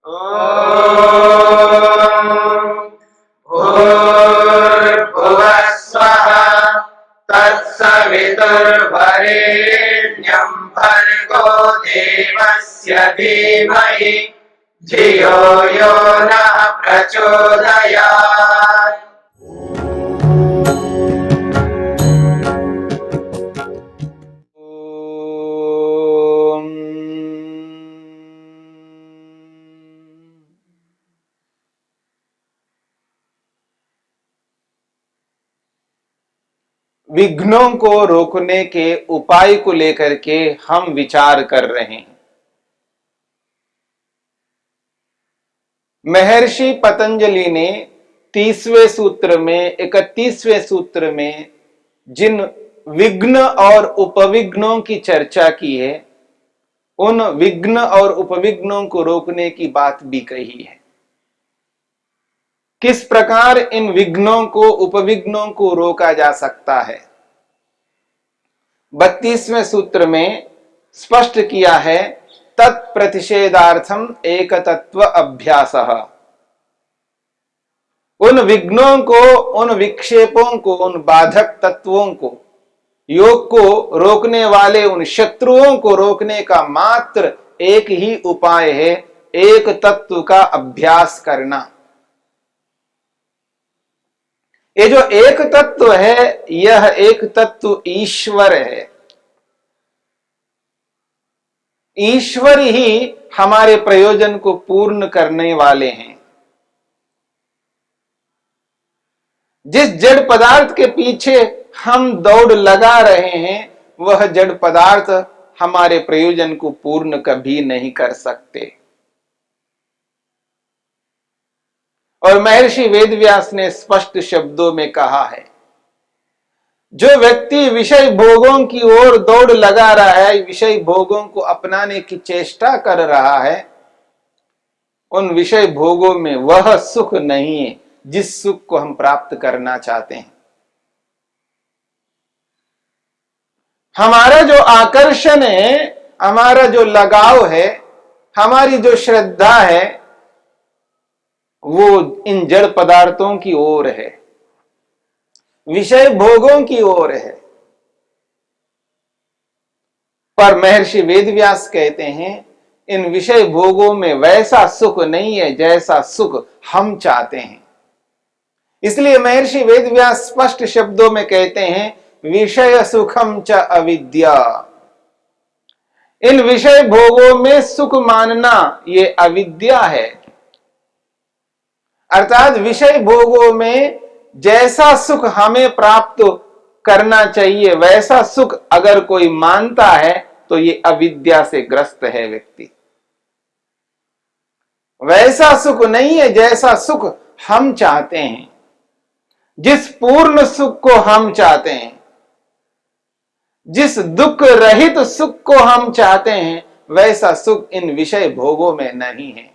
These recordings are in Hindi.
भूर्भुवः स्वः तत्सवितुर्वरेण्यं भर्गो देवस्य धीमहि धियो यो नः प्रचोदयात्। विघ्नों को रोकने के उपाय को लेकर के हम विचार कर रहे हैं। महर्षि पतंजलि ने 30वें सूत्र में 31वें सूत्र में जिन विघ्न और उपविघ्नों की चर्चा की है, उन विघ्न और उपविघ्नों को रोकने की बात भी कही है। किस प्रकार इन विघ्नों को उपविघ्नों को रोका जा सकता है, 32वें सूत्र में स्पष्ट किया है। तत्प्रतिषेधार्थम एक तत्व अभ्यासः। उन विघ्नों को, उन विक्षेपों को, उन बाधक तत्वों को, योग को रोकने वाले उन शत्रुओं को रोकने का मात्र एक ही उपाय है, एक तत्व का अभ्यास करना। ये जो एक तत्व है, यह एक तत्व ईश्वर है। ईश्वर ही हमारे प्रयोजन को पूर्ण करने वाले हैं। जिस जड़ पदार्थ के पीछे हम दौड़ लगा रहे हैं, वह जड़ पदार्थ हमारे प्रयोजन को पूर्ण कभी नहीं कर सकते। और महर्षि वेदव्यास ने स्पष्ट शब्दों में कहा है, जो व्यक्ति विषय भोगों की ओर दौड़ लगा रहा है, विषय भोगों को अपनाने की चेष्टा कर रहा है, उन विषय भोगों में वह सुख नहीं है जिस सुख को हम प्राप्त करना चाहते हैं। हमारा जो आकर्षण है, हमारा जो लगाव है, हमारी जो श्रद्धा है, वो इन जड़ पदार्थों की ओर है, विषय भोगों की ओर है। पर महर्षि वेदव्यास कहते हैं, इन विषय भोगों में वैसा सुख नहीं है जैसा सुख हम चाहते हैं। इसलिए महर्षि वेदव्यास स्पष्ट शब्दों में कहते हैं, विषय सुखम च अविद्या। इन विषय भोगों में सुख मानना ये अविद्या है। अर्थात विषय भोगों में जैसा सुख हमें प्राप्त करना चाहिए, वैसा सुख अगर कोई मानता है तो ये अविद्या से ग्रस्त है व्यक्ति। वैसा सुख नहीं है जैसा सुख हम चाहते हैं। जिस पूर्ण सुख को हम चाहते हैं, जिस दुख रहित सुख को हम चाहते हैं, वैसा सुख इन विषय भोगों में नहीं है।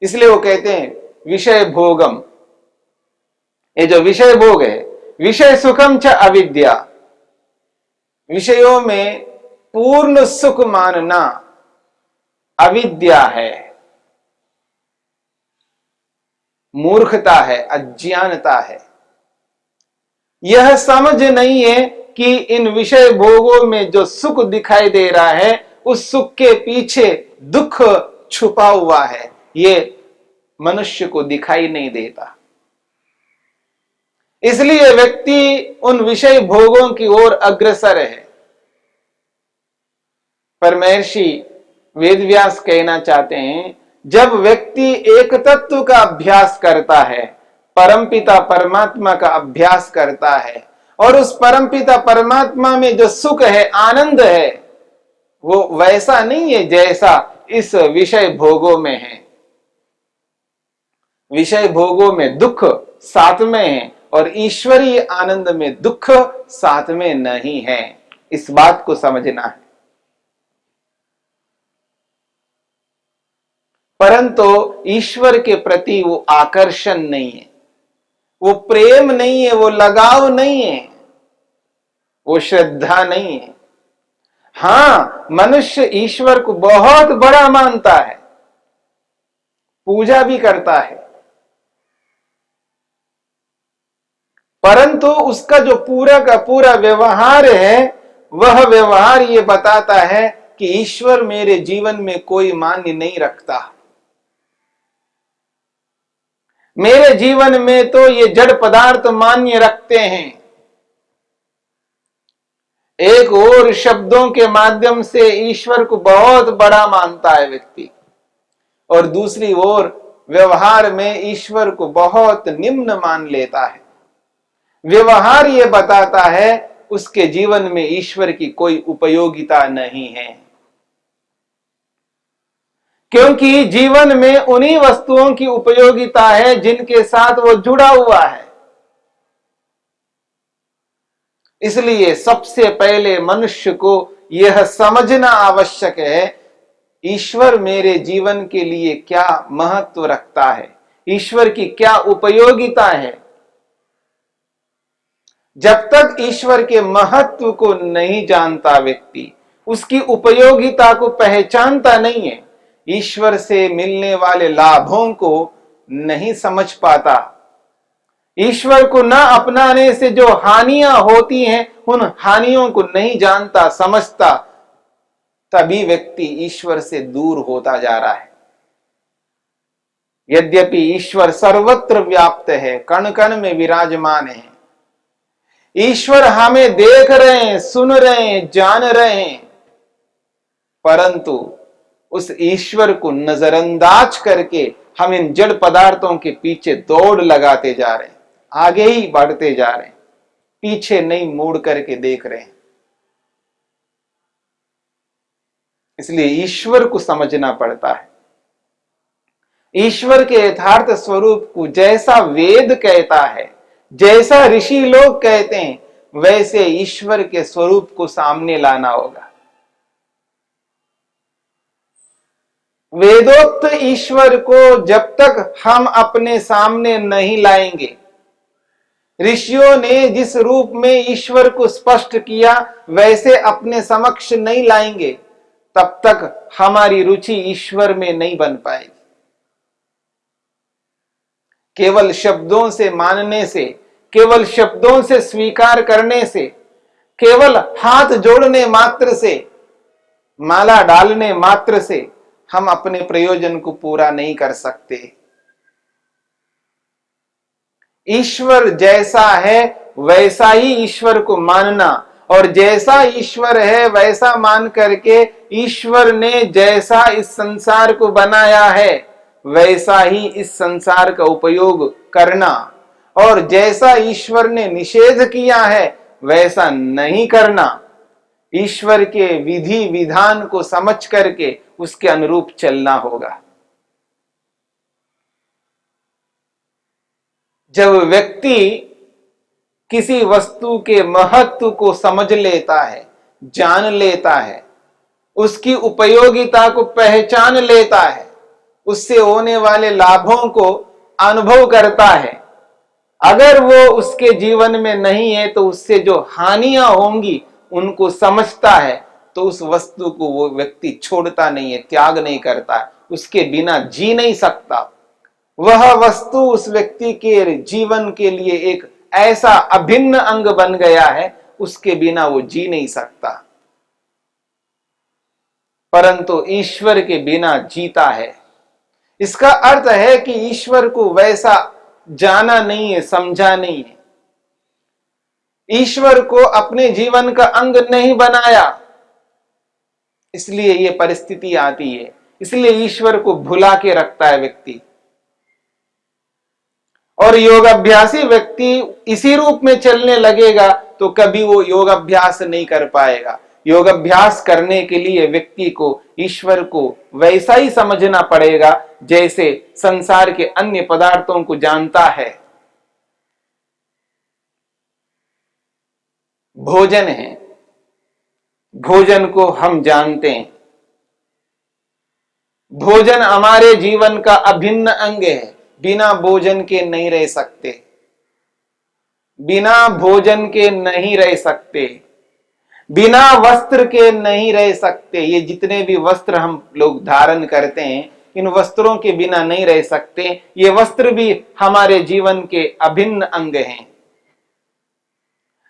इसलिए वो कहते हैं विषय भोगम, ये जो विषय भोग है, विषय सुखम च अविद्या, विषयों में पूर्ण सुख मानना अविद्या है, मूर्खता है, अज्ञानता है। यह समझ नहीं है कि इन विषय भोगों में जो सुख दिखाई दे रहा है, उस सुख के पीछे दुख छुपा हुआ है। ये मनुष्य को दिखाई नहीं देता। इसलिए व्यक्ति उन विषय भोगों की ओर अग्रसर है। पर महर्षि वेदव्यास कहना चाहते हैं, जब व्यक्ति एक तत्व का अभ्यास करता है, परमपिता परमात्मा का अभ्यास करता है, और उस परमपिता परमात्मा में जो सुख है, आनंद है, वो वैसा नहीं है जैसा इस विषय भोगों में है। विषय भोगों में दुख साथ में है और ईश्वरीय आनंद में दुख साथ में नहीं है। इस बात को समझना है। परंतु ईश्वर के प्रति वो आकर्षण नहीं है, वो प्रेम नहीं है, वो लगाव नहीं है, वो श्रद्धा नहीं है। हां, मनुष्य ईश्वर को बहुत बड़ा मानता है, पूजा भी करता है, परंतु उसका जो पूरा का पूरा व्यवहार है, वह व्यवहार ये बताता है कि ईश्वर मेरे जीवन में कोई मान्य नहीं रखता। मेरे जीवन में तो ये जड़ पदार्थ मान्य रखते हैं। एक और शब्दों के माध्यम से ईश्वर को बहुत बड़ा मानता है व्यक्ति, और दूसरी ओर व्यवहार में ईश्वर को बहुत निम्न मान लेता है। व्यवहार यह बताता है उसके जीवन में ईश्वर की कोई उपयोगिता नहीं है, क्योंकि जीवन में उन्हीं वस्तुओं की उपयोगिता है जिनके साथ वो जुड़ा हुआ है। इसलिए सबसे पहले मनुष्य को यह समझना आवश्यक है, ईश्वर मेरे जीवन के लिए क्या महत्व रखता है, ईश्वर की क्या उपयोगिता है। जब तक ईश्वर के महत्व को नहीं जानता व्यक्ति, उसकी उपयोगिता को पहचानता नहीं है, ईश्वर से मिलने वाले लाभों को नहीं समझ पाता, ईश्वर को न अपनाने से जो हानियां होती हैं उन हानियों को नहीं जानता समझता, तभी व्यक्ति ईश्वर से दूर होता जा रहा है। यद्यपि ईश्वर सर्वत्र व्याप्त है, कण कण में विराजमान है, ईश्वर हमें देख रहे हैं, सुन रहे हैं, जान रहे हैं, परंतु उस ईश्वर को नजरअंदाज करके हम इन जड़ पदार्थों के पीछे दौड़ लगाते जा रहे हैं, आगे ही बढ़ते जा रहे हैं, पीछे नहीं मुड़ करके देख रहे हैं। इसलिए ईश्वर को समझना पड़ता है। ईश्वर के यथार्थ स्वरूप को जैसा वेद कहता है, जैसा ऋषि लोग कहते हैं, वैसे ईश्वर के स्वरूप को सामने लाना होगा। वेदोक्त ईश्वर को जब तक हम अपने सामने नहीं लाएंगे, ऋषियों ने जिस रूप में ईश्वर को स्पष्ट किया वैसे अपने समक्ष नहीं लाएंगे, तब तक हमारी रुचि ईश्वर में नहीं बन पाएगी। केवल शब्दों से मानने से, केवल शब्दों से स्वीकार करने से, केवल हाथ जोड़ने मात्र से, माला डालने मात्र से हम अपने प्रयोजन को पूरा नहीं कर सकते। ईश्वर जैसा है वैसा ही ईश्वर को मानना, और जैसा ईश्वर है वैसा मान करके ईश्वर ने जैसा इस संसार को बनाया है वैसा ही इस संसार का उपयोग करना, और जैसा ईश्वर ने निषेध किया है वैसा नहीं करना। ईश्वर के विधि विधान को समझ करके उसके अनुरूप चलना होगा। जब व्यक्ति किसी वस्तु के महत्व को समझ लेता है, जान लेता है, उसकी उपयोगिता को पहचान लेता है, उससे होने वाले लाभों को अनुभव करता है, अगर वो उसके जीवन में नहीं है तो उससे जो हानियां होंगी उनको समझता है, तो उस वस्तु को वो व्यक्ति छोड़ता नहीं है, त्याग नहीं करता, उसके बिना जी नहीं सकता। वह वस्तु उस व्यक्ति के जीवन के लिए एक ऐसा अभिन्न अंग बन गया है, उसके बिना वो जी नहीं सकता। परंतु ईश्वर के बिना जीता है। इसका अर्थ है कि ईश्वर को वैसा जाना नहीं है, समझा नहीं है, ईश्वर को अपने जीवन का अंग नहीं बनाया, इसलिए ये परिस्थिति आती है। इसलिए ईश्वर को भुला के रखता है व्यक्ति। और योगाभ्यासी व्यक्ति इसी रूप में चलने लगेगा तो कभी वो योगाभ्यास नहीं कर पाएगा। योगाभ्यास करने के लिए व्यक्ति को ईश्वर को वैसा ही समझना पड़ेगा जैसे संसार के अन्य पदार्थों को जानता है। भोजन है, भोजन को हम जानते हैं, भोजन हमारे जीवन का अभिन्न अंग है, बिना भोजन के नहीं रह सकते, बिना भोजन के नहीं रह सकते, बिना वस्त्र के नहीं रह सकते। ये जितने भी वस्त्र हम लोग धारण करते हैं इन वस्त्रों के बिना नहीं रह सकते। ये वस्त्र भी हमारे जीवन के अभिन्न अंग हैं।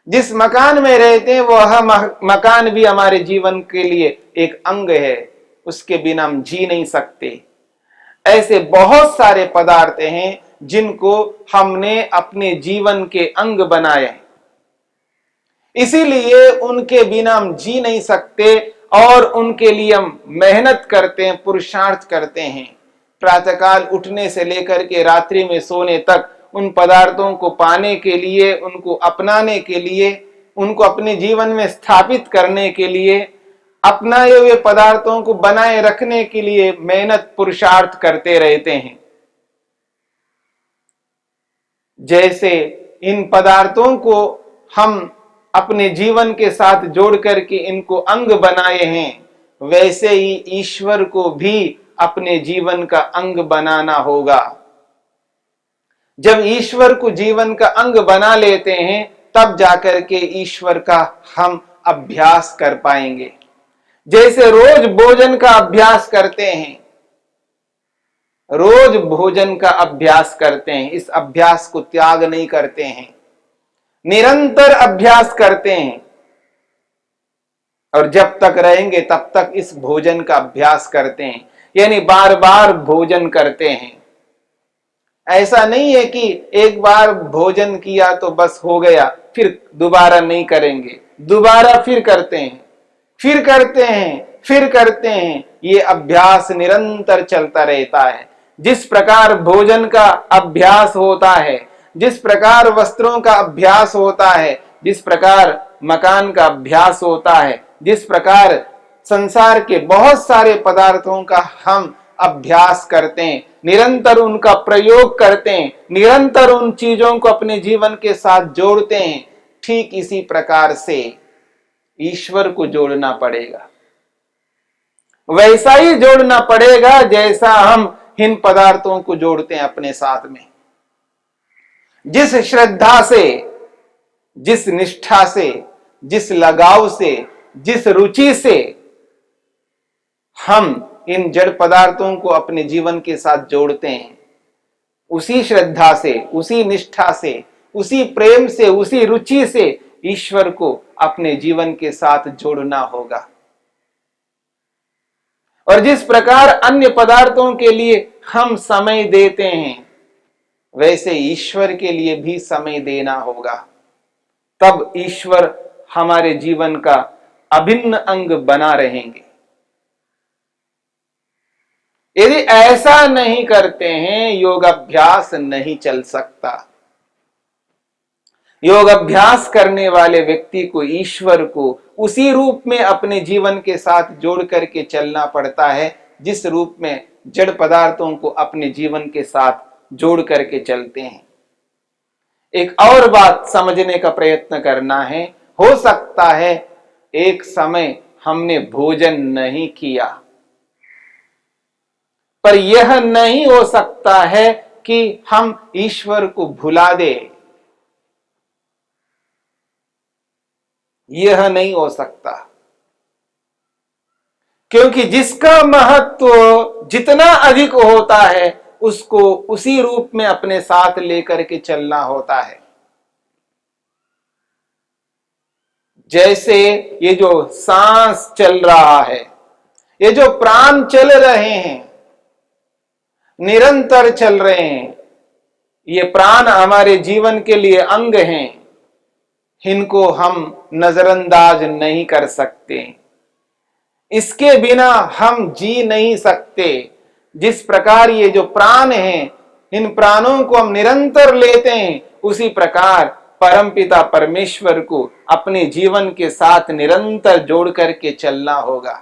जिस मकान में रहते हैं वह मकान भी हमारे जीवन के लिए एक अंग है, उसके बिना हम जी नहीं सकते। ऐसे बहुत सारे पदार्थ हैं जिनको हमने अपने जीवन के अंग बनाए हैं, इसीलिए उनके बिना हम जी नहीं सकते और उनके लिए हम मेहनत करते हैं, पुरुषार्थ करते हैं। प्रातःकाल उठने से लेकर के रात्रि में सोने तक उन पदार्थों को पाने के लिए, उनको अपनाने के लिए, उनको अपने जीवन में स्थापित करने के लिए, अपनाए हुए पदार्थों को बनाए रखने के लिए मेहनत पुरुषार्थ करते रहते हैं। जैसे इन पदार्थों को हम अपने जीवन के साथ जोड़ करके इनको अंग बनाए हैं, वैसे ही ईश्वर को भी अपने जीवन का अंग बनाना होगा। जब ईश्वर को जीवन का अंग बना लेते हैं तब जाकर के ईश्वर का हम अभ्यास कर पाएंगे। जैसे रोज भोजन का अभ्यास करते हैं, रोज भोजन का अभ्यास करते हैं, इस अभ्यास को त्याग नहीं करते हैं, निरंतर अभ्यास करते हैं और जब तक रहेंगे तब तक इस भोजन का अभ्यास करते हैं, यानी बार बार भोजन करते हैं। ऐसा नहीं है कि एक बार भोजन किया तो बस हो गया, फिर दोबारा नहीं करेंगे, दोबारा फिर करते हैं, फिर करते हैं, फिर करते हैं। ये अभ्यास निरंतर चलता रहता है। जिस प्रकार भोजन का अभ्यास होता है, जिस प्रकार वस्त्रों का अभ्यास होता है, जिस प्रकार मकान का अभ्यास होता है, जिस प्रकार संसार के बहुत सारे पदार्थों का हम अभ्यास करते हैं, निरंतर उनका प्रयोग करते हैं, निरंतर उन चीजों को अपने जीवन के साथ जोड़ते हैं, ठीक इसी प्रकार से ईश्वर को जोड़ना पड़ेगा। वैसा ही जोड़ना पड़ेगा जैसा हम इन पदार्थों को जोड़ते हैं अपने साथ में। जिस श्रद्धा से, जिस निष्ठा से, जिस लगाव से, जिस रुचि से हम इन जड़ पदार्थों को अपने जीवन के साथ जोड़ते हैं, उसी श्रद्धा से, उसी निष्ठा से, उसी प्रेम से, उसी रुचि से ईश्वर को अपने जीवन के साथ जोड़ना होगा। और जिस प्रकार अन्य पदार्थों के लिए हम समय देते हैं, वैसे ईश्वर के लिए भी समय देना होगा। तब ईश्वर हमारे जीवन का अभिन्न अंग बना रहेंगे। यदि ऐसा नहीं करते हैं, योगाभ्यास नहीं चल सकता। योग अभ्यास करने वाले व्यक्ति को ईश्वर को उसी रूप में अपने जीवन के साथ जोड़ करके चलना पड़ता है, जिस रूप में जड़ पदार्थों को अपने जीवन के साथ जोड़ करके चलते हैं। एक और बात समझने का प्रयत्न करना है। हो सकता है एक समय हमने भोजन नहीं किया, पर यह नहीं हो सकता है कि हम ईश्वर को भुला दें। यह नहीं हो सकता, क्योंकि जिसका महत्व जितना अधिक होता है उसको उसी रूप में अपने साथ लेकर के चलना होता है। जैसे ये जो सांस चल रहा है, ये जो प्राण चल रहे हैं, निरंतर चल रहे हैं, ये प्राण हमारे जीवन के लिए अंग हैं, इनको हम नजरअंदाज नहीं कर सकते। इसके बिना हम जी नहीं सकते। जिस प्रकार ये जो प्राण हैं, इन प्राणों को हम निरंतर लेते हैं, उसी प्रकार परमपिता परमेश्वर को अपने जीवन के साथ निरंतर जोड़ करके चलना होगा।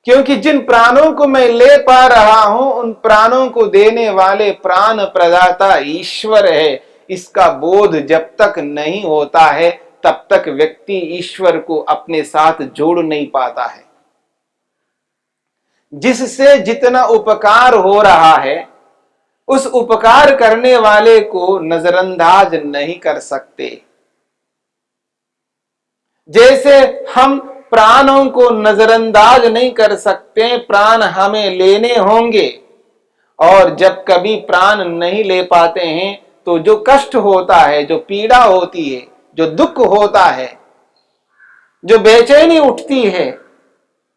क्योंकि जिन प्राणों को मैं ले पा रहा हूं, उन प्राणों को देने वाले प्राण प्रदाता ईश्वर है। इसका बोध जब तक नहीं होता है, तब तक व्यक्ति ईश्वर को अपने साथ जोड़ नहीं पाता है। जिससे जितना उपकार हो रहा है, उस उपकार करने वाले को नजरअंदाज नहीं कर सकते। जैसे हम प्राणों को नजरअंदाज नहीं कर सकते, प्राण हमें लेने होंगे। और जब कभी प्राण नहीं ले पाते हैं तो जो कष्ट होता है, जो पीड़ा होती है, जो दुख होता है, जो बेचैनी उठती है,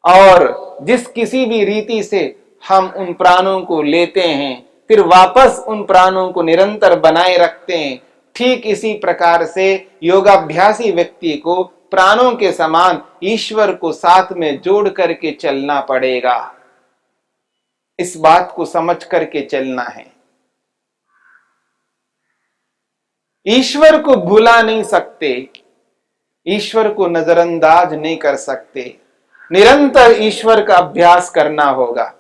और जिस किसी भी रीति से हम उन प्राणों को लेते हैं फिर वापस उन प्राणों को निरंतर बनाए रखते हैं, ठीक इसी प्रकार से योगाभ्यासी व्यक्ति को प्राणों के समान ईश्वर को साथ में जोड़ करके चलना पड़ेगा। इस बात को समझ करके चलना है। ईश्वर को भुला नहीं सकते, ईश्वर को नजरअंदाज नहीं कर सकते, निरंतर ईश्वर का अभ्यास करना होगा।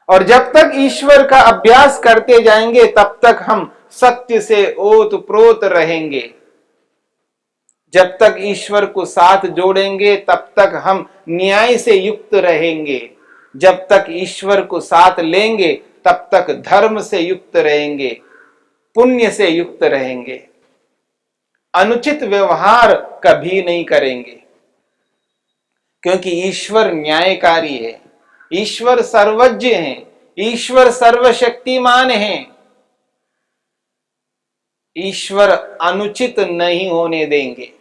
और जब तक ईश्वर का अभ्यास करते जाएंगे तब तक हम सत्य से ओतप्रोत रहेंगे। जब तक ईश्वर को साथ जोड़ेंगे तब तक हम न्याय से युक्त रहेंगे। जब तक ईश्वर को साथ लेंगे तब तक धर्म से युक्त रहेंगे, पुण्य से युक्त रहेंगे। अनुचित व्यवहार कभी नहीं करेंगे, क्योंकि ईश्वर न्यायकारी है, ईश्वर सर्वज्ञ है, ईश्वर सर्वशक्तिमान है। ईश्वर अनुचित नहीं होने देंगे।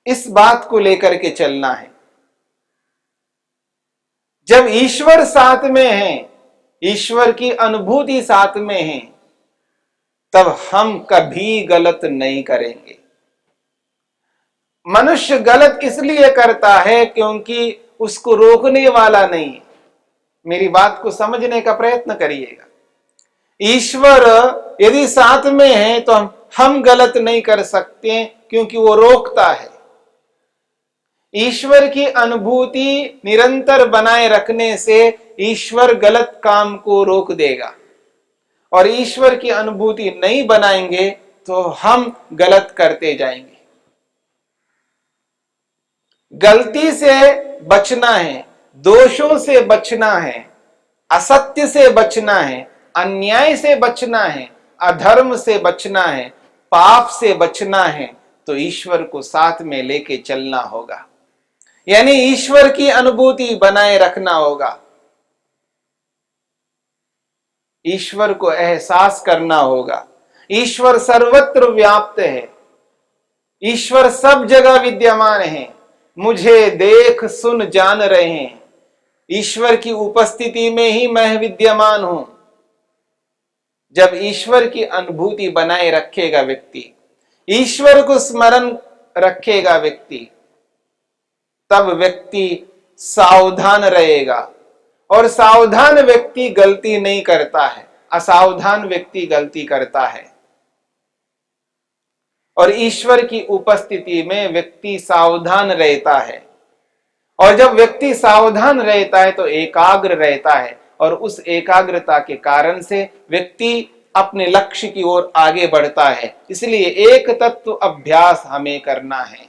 इस बात को लेकर के चलना है। जब ईश्वर साथ में है, ईश्वर की अनुभूति साथ में है, तब हम कभी गलत नहीं करेंगे। मनुष्य गलत इसलिए करता है क्योंकि उसको रोकने वाला नहीं। मेरी बात को समझने का प्रयत्न करिएगा। ईश्वर यदि साथ में है तो हम गलत नहीं कर सकते, क्योंकि वो रोकता है। ईश्वर की अनुभूति निरंतर बनाए रखने से ईश्वर गलत काम को रोक देगा, और ईश्वर की अनुभूति नहीं बनाएंगे तो हम गलत करते जाएंगे। गलती से बचना है, दोषों से बचना है, असत्य से बचना है, अन्याय से बचना है, अधर्म से बचना है, पाप से बचना है, तो ईश्वर को साथ में लेके चलना होगा। यानी ईश्वर की अनुभूति बनाए रखना होगा, ईश्वर को एहसास करना होगा। ईश्वर सर्वत्र व्याप्त है, ईश्वर सब जगह विद्यमान है, मुझे देख सुन जान रहे हैं। ईश्वर की उपस्थिति में ही मैं विद्यमान हूं। जब ईश्वर की अनुभूति बनाए रखेगा व्यक्ति, ईश्वर को स्मरण रखेगा व्यक्ति, तब व्यक्ति सावधान रहेगा। और सावधान व्यक्ति गलती नहीं करता है, असावधान व्यक्ति गलती करता है। और ईश्वर की उपस्थिति में व्यक्ति सावधान रहता है, और जब व्यक्ति सावधान रहता है तो एकाग्र रहता है, और उस एकाग्रता के कारण से व्यक्ति अपने लक्ष्य की ओर आगे बढ़ता है। इसलिए एक तत्व अभ्यास हमें करना है,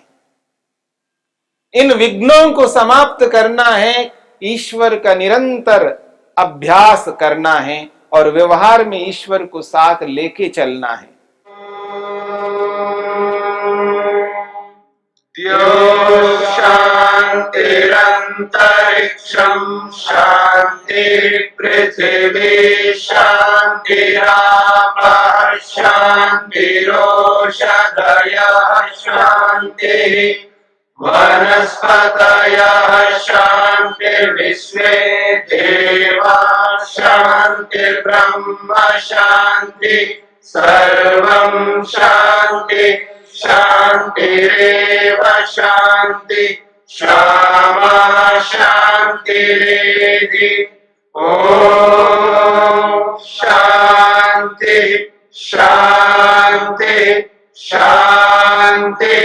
इन विघ्नों को समाप्त करना है, ईश्वर का निरंतर अभ्यास करना है, और व्यवहार में ईश्वर को साथ लेके चलना है। शांतिरंतरिक्षं शांति पृथिवी शांतिरापः शांतिरोषधयः शांतिः वनस्पतयः शांतिर्विश्वे देवाः शांतिर्ब्रह्म शांति सर्वं शांति शांतिरेव शांति क्षमा शांतिरेधि। ओम शांति शांति शांति।